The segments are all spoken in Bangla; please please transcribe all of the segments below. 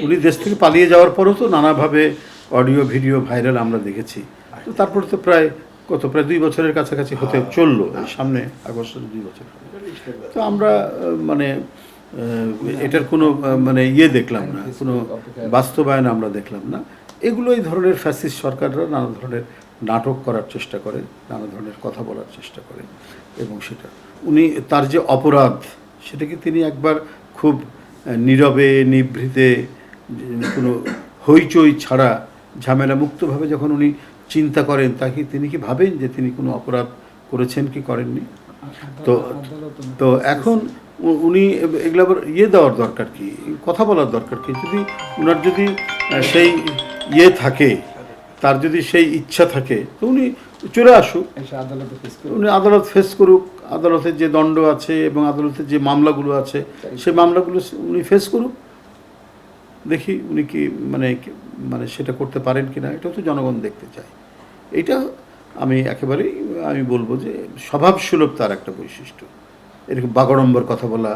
উনি দেশ থেকে পালিয়ে যাওয়ার পরও তো নানাভাবে অডিও ভিডিও ভাইরাল আমরা দেখেছি। তো তারপরে তো প্রায় 2 বছরের কাছাকাছি হতে চললো, এই সামনে আগস্টের 2 বছর। তো আমরা মানে এটার কোনো মানে দেখলাম না, কোনো বাস্তবায়ন আমরা দেখলাম না। এগুলো এই ধরনের ফ্যাসিস্ট সরকাররা নানা ধরনের নাটক করার চেষ্টা করে, নানা ধরনের কথা বলার চেষ্টা করে, এবং সেটা উনি তার যে অপরাধ সেটাকে তিনি একবার খুব নীরবে নিভৃতে কোনো হইচই ছাড়া ঝামেলা মুক্তভাবে যখন উনি চিন্তা করেন, তাকে তিনি কি ভাবেন যে তিনি কোনো অপরাধ করেছেন কি করেননি? তো তো এখন উনি এগুলো আবার দেওয়ার দরকার কি, কথা বলার দরকার কি? যদি ওনার যদি সেই থাকে, তার যদি সেই ইচ্ছা থাকে, তো উনি চলে আসুক, উনি আদালত ফেস করুক, আদালতের যে দণ্ড আছে এবং আদালতের যে মামলাগুলো আছে সেই মামলাগুলো উনি ফেস করুক। দেখি উনি কি মানে সেটা করতে পারেন কি না, এটাও তো জনগণ দেখতে চায়। এইটা একেবারেই আমি বলবো যে স্বভাবসুলভ তার একটা বৈশিষ্ট্য। এরকম বাগড়ম্বর কথা বলা,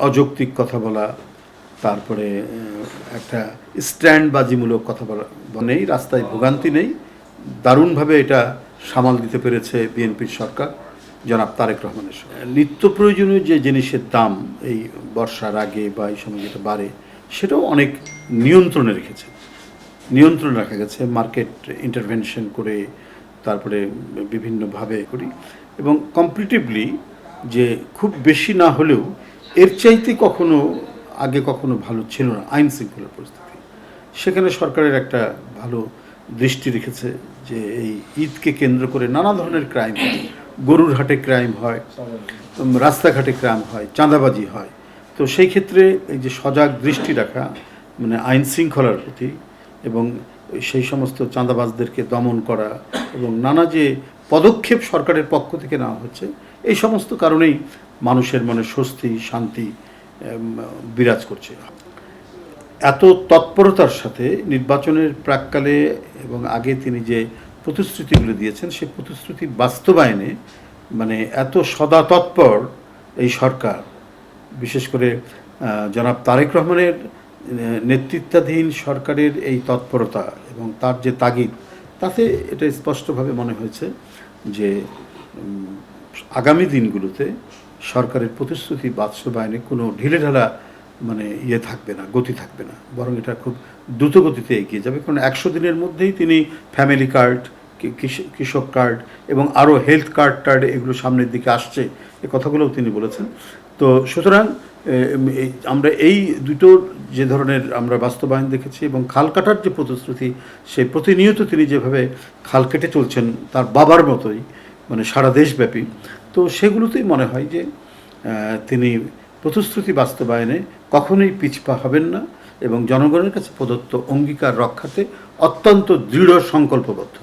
অযৌক্তিক কথা বলা, তারপরে একটা স্ট্যান্ডবাজিমূলক কথা বলা নেই, রাস্তায় ভোগান্তি নেই। দারুণভাবে এটা সামাল দিতে পেরেছে বিএনপির সরকার, জনাব তারেক রহমানের সরকার। নিত্য প্রয়োজনীয় যে জিনিসের দাম এই বর্ষার আগে বা এই সময় যেটা বাড়ে, সেটাও অনেক নিয়ন্ত্রণে রেখেছে, নিয়ন্ত্রণ রাখা গেছে মার্কেট ইন্টারভেনশন করে, তারপরে বিভিন্নভাবে করি, এবং কম্পারেটিভলি যে খুব বেশি না হলেও এর চাইতে আগে কখনো ভালো ছিল না আইন শৃঙ্খলার পরিস্থিতি। সেখানে সরকারের একটা ভালো দৃষ্টি রেখেছে যে এই ঈদকে কেন্দ্র করে নানা ধরনের ক্রাইম হয়, গরুর হাটে ক্রাইম হয়, রাস্তাঘাটে ক্রাইম হয়, চাঁদাবাজি হয়। তো সেই ক্ষেত্রে এই যে সজাগ দৃষ্টি রাখা, মানে আইন শৃঙ্খলার প্রতি, এবং সেই সমস্ত চাঁদাবাজদেরকে দমন করা, এবং নানা যে পদক্ষেপ সরকারের পক্ষ থেকে নেওয়া হচ্ছে, এই সমস্ত কারণেই মানুষের মনে স্বস্তি শান্তি বিরাজ করছে। এত তৎপরতার সাথে নির্বাচনের প্রাককালে এবং আগে তিনি যে প্রতিশ্রুতিগুলো দিয়েছেন, সেই প্রতিশ্রুতি বাস্তবায়নে মানে এত সদা তৎপর এই সরকার, বিশেষ করে জনাব তারেক রহমানের নেতৃত্বাধীন সরকারের এই তৎপরতা এবং তার যে তাগিদ, তাতে এটা স্পষ্টভাবে মনে হয়েছে যে আগামী দিনগুলোতে সরকারের প্রতিশ্রুতি বাস্তবায়নে কোনো ঢিলেঢালা থাকবে না, গতি থাকবে না, বরং এটা খুব দ্রুত গতিতে এগিয়ে যাবে। কারণ 100 দিনের মধ্যেই তিনি ফ্যামিলি কার্ড, কৃষক কার্ড এবং আরও হেলথ কার্ড এগুলো সামনের দিকে আসছে, এ কথাগুলোও তিনি বলেছেন। তো সুতরাং আমরা এই দুটোর যে ধরনের আমরা বাস্তবায়ন দেখেছি, এবং খাল কাটার যে প্রতিশ্রুতি, সেই প্রতিনিয়ত তিনি যেভাবে খাল কেটে চলছেন তার বাবার মতোই, সারা দেশব্যাপী, তো সেগুলোতেই মনে হয় যে তিনি প্রতিশ্রুতি বাস্তবায়নে কখনোই পিছপা হবেন না, এবং জনগণের কাছে প্রদত্ত অঙ্গীকার রক্ষাতে অত্যন্ত দৃঢ় সংকল্পবদ্ধ।